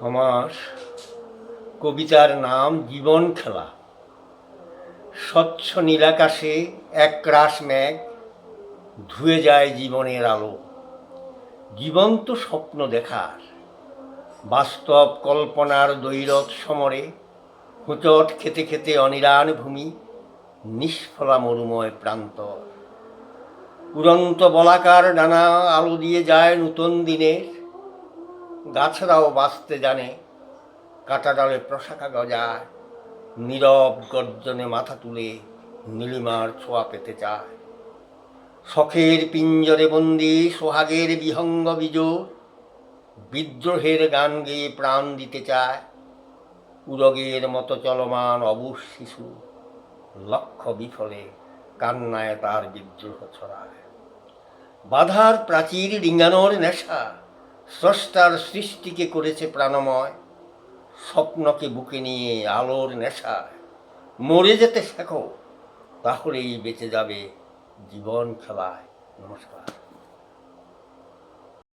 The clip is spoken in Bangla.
আমার কবিতার নাম জীবন খেলা। স্বচ্ছ নীলাকাশে একরাশ মেঘ ধুয়ে যায় জীবনের আলো। জীবন্ত স্বপ্ন দেখার বাস্তব কল্পনার দৈরথ সমরে হোঁচট খেতে খেতে অনিরান ভূমি, নিষ্ফলা মরুময় প্রান্তর। উড়ন্ত বলাকার ডানা আলো দিয়ে যায় নূতন দিনের। গাছরাও বাঁচতে জানে, কাটা ডালে প্রশাখা গজায়, নীরব গর্জনে মাথা তুলে নীলিমার ছোঁয়া পেতে চায়। শখের পিঞ্জরে বন্দি সোহাগের বিহঙ্গ বিজোর, বিদ্রোহের গান গেয়ে প্রাণ দিতে চায়। উরগের মতো চলমান অবুঝ শিশু, লক্ষ্য বিফলে কান্নায় তার বিদ্রোহ ছড়ায়। বাধার প্রাচীর ডিঙানোর নেশা স্রষ্টার সৃষ্টিকে করেছে প্রাণময়। স্বপ্নকে বুকে নিয়ে আলোর নেশায় মরে যেতে শেখো, তাহলেই বেঁচে যাবে জীবন খেলায়। নমস্কার।